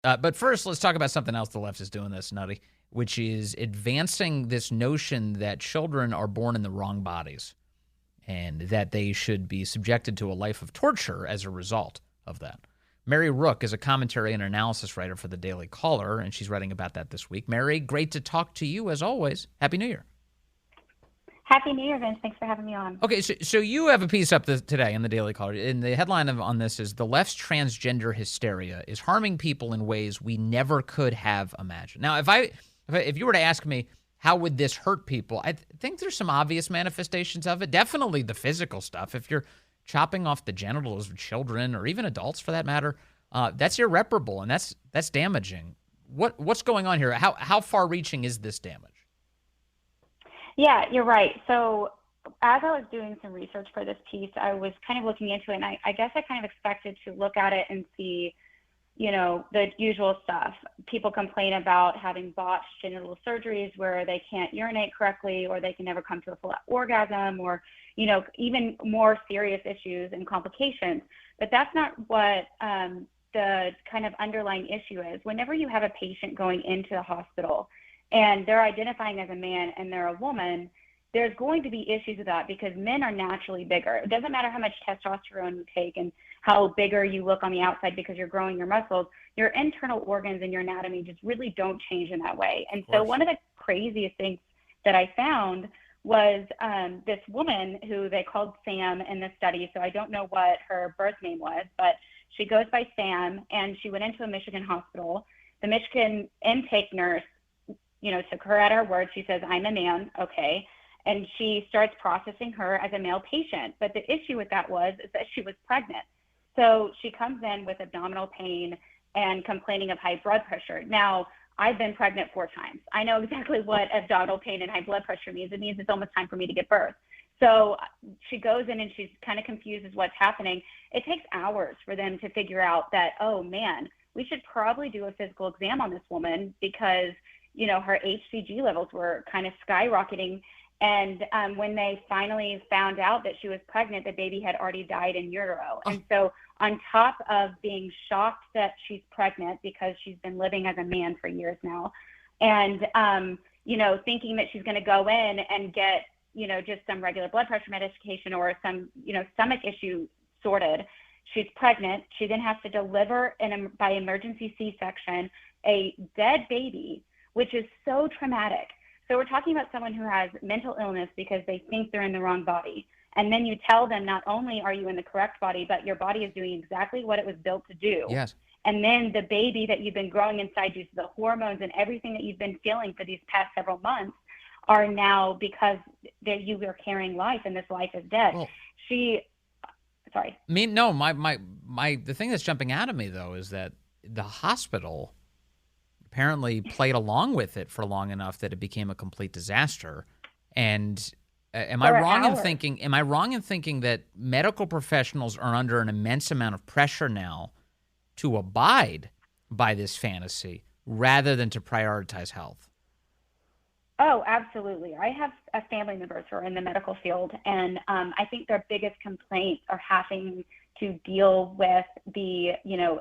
But first, let's talk about something else the left is doing this, Nutty, which is advancing this notion that children are born in the wrong bodies and that they should be subjected to a life of torture as a result of that. Mary Rooke is a commentary and analysis writer for the Daily Caller, and she's writing about that this week. Mary, great to talk to you as always. Happy New Year. Happy New Year, Vince. Thanks for having me on. Okay, so you have a piece up today in the Daily Caller, and the headline on this is "The Left's Transgender Hysteria is Harming People in Ways We Never Could Have Imagined." Now, if you were to ask me, how would this hurt people? I think there's some obvious manifestations of it. Definitely the physical stuff. If you're chopping off the genitals of children or even adults for that matter, that's irreparable, and that's damaging. What's going on here? How far-reaching is this damage? Yeah, you're right. So as I was doing some research for this piece, I was kind of looking into it, and I guess I kind of expected to look at it and see, the usual stuff. People complain about having botched genital surgeries where they can't urinate correctly or they can never come to a full orgasm or, even more serious issues and complications. But that's not what the kind of underlying issue is. Whenever you have a patient going into the hospital and they're identifying as a man and they're a woman, there's going to be issues with that because men are naturally bigger. It doesn't matter how much testosterone you take and how bigger you look on the outside because you're growing your muscles. Your internal organs and your anatomy just really don't change in that way. And so one of the craziest things that I found was this woman who they called Sam in the study. So I don't know what her birth name was, but she goes by Sam, and she went into a Michigan hospital. The Michigan intake nurse took her at her word. She says, "I'm a man." Okay. And she starts processing her as a male patient. But the issue with that is that she was pregnant. So she comes in with abdominal pain and complaining of high blood pressure. Now, I've been pregnant 4 times. I know exactly what abdominal pain and high blood pressure means. It means it's almost time for me to give birth. So she goes in and she's kind of confused as what's happening. It takes hours for them to figure out that, oh man, we should probably do a physical exam on this woman because her HCG levels were kind of skyrocketing. And when they finally found out that she was pregnant, the baby had already died in utero. And so on top of being shocked that she's pregnant because she's been living as a man for years now, and, thinking that she's going to go in and get, just some regular blood pressure medication or some, stomach issue sorted, she's pregnant. She then has to deliver by emergency C-section a dead baby, which is so traumatic. So we're talking about someone who has mental illness because they think they're in the wrong body. And then you tell them not only are you in the correct body, but your body is doing exactly what it was built to do. Yes. And then the baby that you've been growing inside you, so the hormones and everything that you've been feeling for these past several months are now because you are carrying life and this life is dead. Well, Sorry. No, the thing that's jumping out of me though is that the hospital apparently played along with it for long enough that it became a complete disaster. And am I wrong in thinking that medical professionals are under an immense amount of pressure now to abide by this fantasy rather than to prioritize health? Oh, absolutely. I have family members who are in the medical field, and I think their biggest complaints are having to deal with the,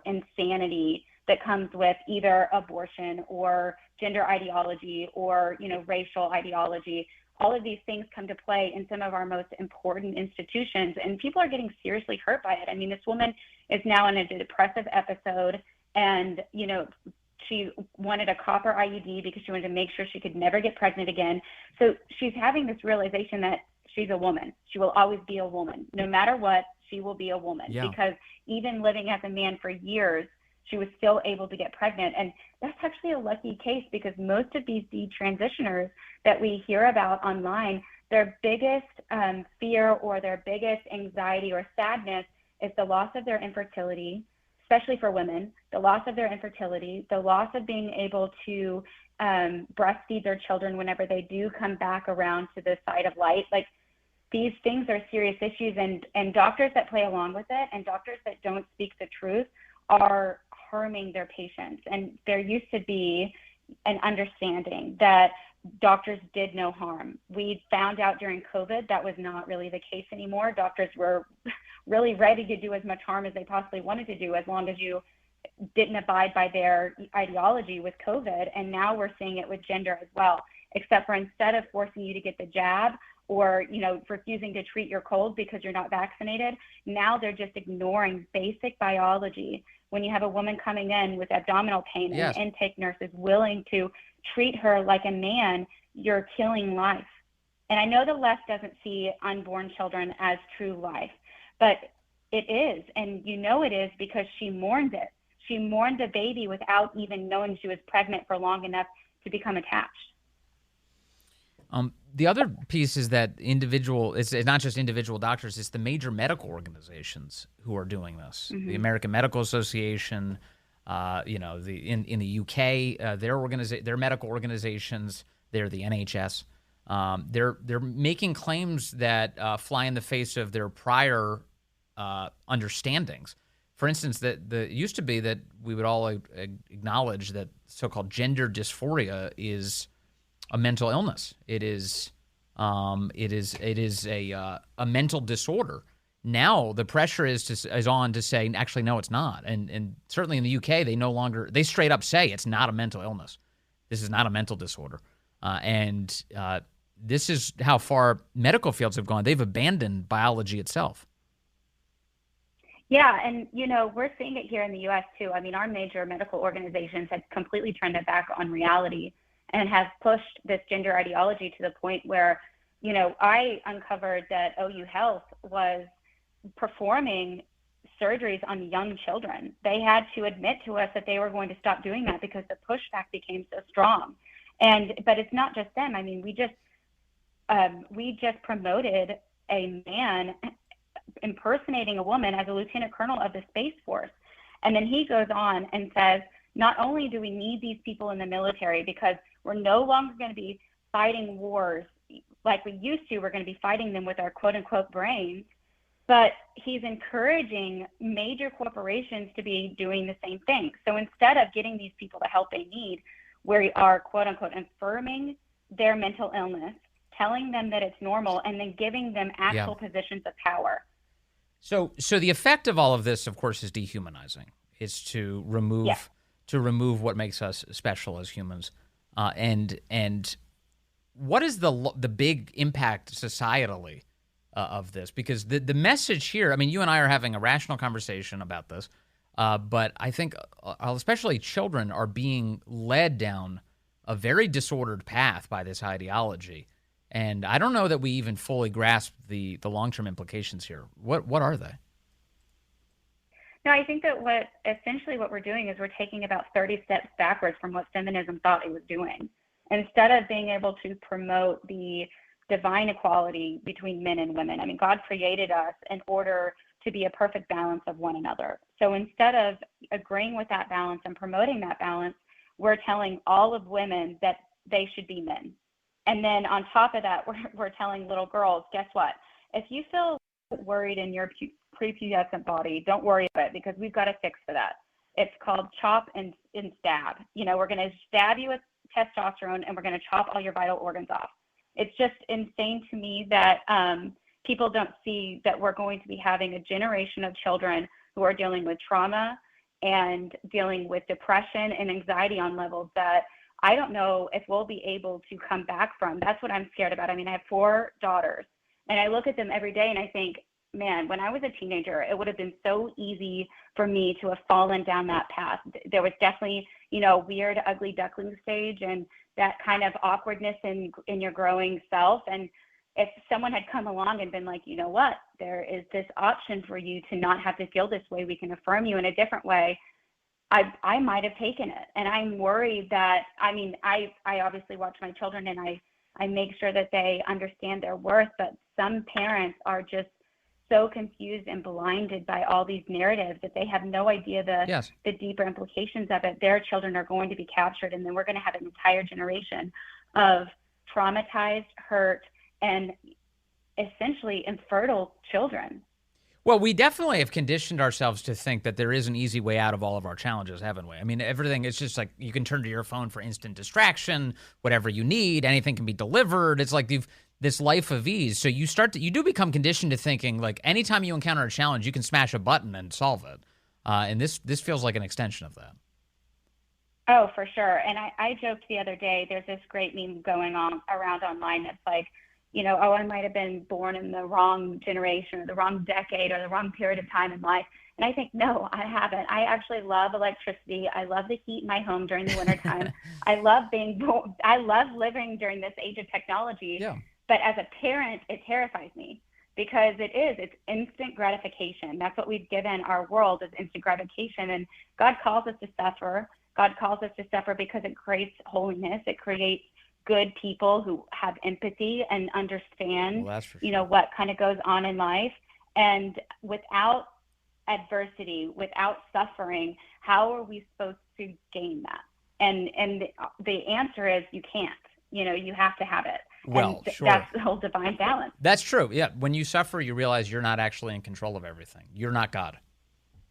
insanity that comes with either abortion or gender ideology or, racial ideology. All of these things come to play in some of our most important institutions, and people are getting seriously hurt by it. I mean, this woman is now in a depressive episode, and, she wanted a copper IUD because she wanted to make sure she could never get pregnant again. So she's having this realization that she's a woman. She will always be a woman. No matter what, she will be a woman. Yeah. Because even living as a man for years, she was still able to get pregnant. And that's actually a lucky case because most of these detransitioners that we hear about online, their biggest fear or their biggest anxiety or sadness is the loss of their infertility, especially for women, the loss of their infertility, the loss of being able to breastfeed their children whenever they do come back around to the side of light. Like, these things are serious issues, and doctors that play along with it and doctors that don't speak the truth are harming their patients. And there used to be an understanding that doctors did no harm. We found out during COVID that was not really the case anymore. Doctors were really ready to do as much harm as they possibly wanted to do as long as you didn't abide by their ideology with COVID. And now we're seeing it with gender as well, except for instead of forcing you to get the jab or, refusing to treat your cold because you're not vaccinated, now they're just ignoring basic biology. When you have a woman coming in with abdominal pain and the intake nurse is willing to treat her like a man, you're killing life. And I know the left doesn't see unborn children as true life, but it is. And it is because she mourned it. She mourned the baby without even knowing she was pregnant for long enough to become attached. The other piece is that it's not just individual doctors, it's the major medical organizations who are doing this. Mm-hmm. The American Medical Association, in the UK, their medical organizations, they're the NHS. They're making claims that fly in the face of their prior understandings. For instance, that it used to be that we would all acknowledge that so-called gender dysphoria is a mental illness. It is a mental disorder. Now the pressure is on to say actually no, it's not. And certainly in the UK they straight up say it's not a mental illness. This is not a mental disorder. This is how far medical fields have gone. They've abandoned biology itself. Yeah, and we're seeing it here in the U.S. too. I mean, our major medical organizations have completely turned their back on reality and have pushed this gender ideology to the point where, I uncovered that OU Health was performing surgeries on young children. They had to admit to us that they were going to stop doing that because the pushback became so strong. But it's not just them. I mean, we just promoted a man impersonating a woman as a lieutenant colonel of the Space Force. And then he goes on and says, not only do we need these people in the military because we're no longer going to be fighting wars like we used to, we're going to be fighting them with our quote unquote brains, but he's encouraging major corporations to be doing the same thing. So instead of getting these people the help they need, we are quote unquote affirming their mental illness, telling them that it's normal, and then giving them actual positions of power. So the effect of all of this, of course, is dehumanizing. It's to remove what makes us special as humans. And what is the big impact societally of this? Because the message here, I mean, you and I are having a rational conversation about this, but I think especially children are being led down a very disordered path by this ideology. And I don't know that we even fully grasp the long-term implications here. What are they? No, I think that what we're doing is we're taking about 30 steps backwards from what feminism thought it was doing. Instead of being able to promote the divine equality between men and women, I mean, God created us in order to be a perfect balance of one another. So instead of agreeing with that balance and promoting that balance, we're telling all of women that they should be men. And then on top of that, we're telling little girls, guess what? If you feel worried in your prepubescent body, don't worry about it because we've got a fix for that. It's called chop and stab. We're going to stab you with testosterone and we're going to chop all your vital organs off. It's just insane to me that people don't see that we're going to be having a generation of children who are dealing with trauma and dealing with depression and anxiety on levels that I don't know if we'll be able to come back from. That's what I'm scared about. I mean, I have 4 daughters, and I look at them every day and I think, man, when I was a teenager, it would have been so easy for me to have fallen down that path. There was definitely, weird, ugly duckling stage and that kind of awkwardness in your growing self. And if someone had come along and been like, you know what, there is this option for you to not have to feel this way. We can affirm you in a different way. I might have taken it. And I'm worried that, I obviously watch my children and I make sure that they understand their worth, but some parents are just so confused and blinded by all these narratives that they have no idea the deeper implications of it. Their children are going to be captured, and then we're going to have an entire generation of traumatized, hurt, and essentially infertile children. Well, we definitely have conditioned ourselves to think that there is an easy way out of all of our challenges, haven't we? I mean, everything is just like you can turn to your phone for instant distraction, whatever you need, anything can be delivered. It's like this life of ease. So you do become conditioned to thinking like anytime you encounter a challenge, you can smash a button and solve it. And this feels like an extension of that. Oh, for sure. And I joked the other day, there's this great meme going on around online that's like, oh, I might have been born in the wrong generation or the wrong decade or the wrong period of time in life. And I think, no, I haven't. I actually love electricity. I love the heat in my home during the wintertime. I love living during this age of technology. Yeah. But as a parent, it terrifies me because it's instant gratification. That's what we've given our world, is instant gratification. And God calls us to suffer. God calls us to suffer because it creates holiness. It creates good people who have empathy and understand, what kind of goes on in life. And without adversity, without suffering, how are we supposed to gain that? And the answer is you can't. You have to have it. Well, sure. That's the whole divine balance. That's true. Yeah. When you suffer, you realize you're not actually in control of everything. You're not God.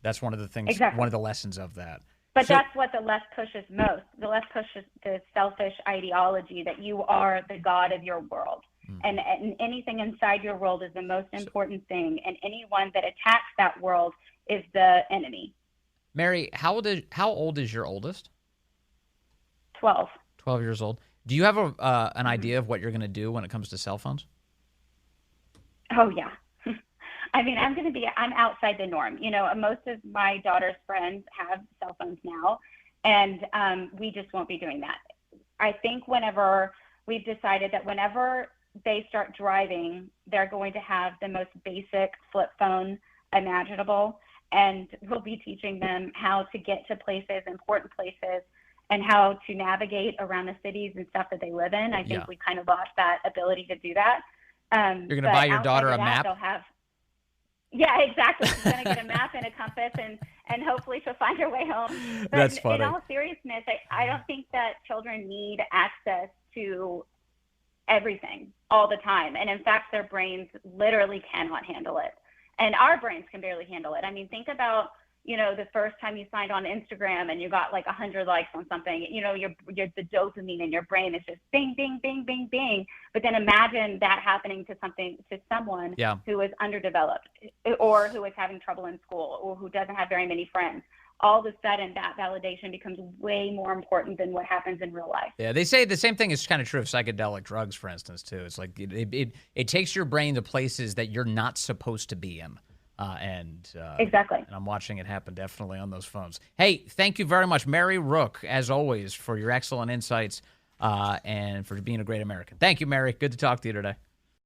That's one of the things, one of the lessons of that. But that's what the left pushes most. The left pushes the selfish ideology that you are the God of your world. And anything inside your world is the most important thing. And anyone that attacks that world is the enemy. Mary, how old is your oldest? 12. 12 years old. Do you have an idea of what you're going to do when it comes to cell phones? Oh, yeah. I mean, I'm outside the norm. Most of my daughter's friends have cell phones now, and we just won't be doing that. I think we've decided that whenever they start driving, they're going to have the most basic flip phone imaginable, and we'll be teaching them how to get to places, important places, and how to navigate around the cities and stuff that they live in. I think we kind of lost that ability to do that. You're going to buy your daughter a map? Yeah, exactly. She's going to get a map and a compass, and hopefully she'll find her way home. But that's funny. In all seriousness, I don't think that children need access to everything all the time. And in fact, their brains literally cannot handle it. And our brains can barely handle it. I mean, think about, the first time you signed on Instagram and you got like 100 likes on something, the dopamine in your brain is just bing, bing, bing, bing, bing. But then imagine that happening to someone who is underdeveloped or who is having trouble in school or who doesn't have very many friends. All of a sudden, that validation becomes way more important than what happens in real life. Yeah, they say the same thing is kind of true of psychedelic drugs, for instance, too. It's like it takes your brain to places that you're not supposed to be in. Exactly. And I'm watching it happen definitely on those phones. Hey, thank you very much, Mary Rooke, as always, for your excellent insights and for being a great American. Thank you, Mary. Good to talk to you today.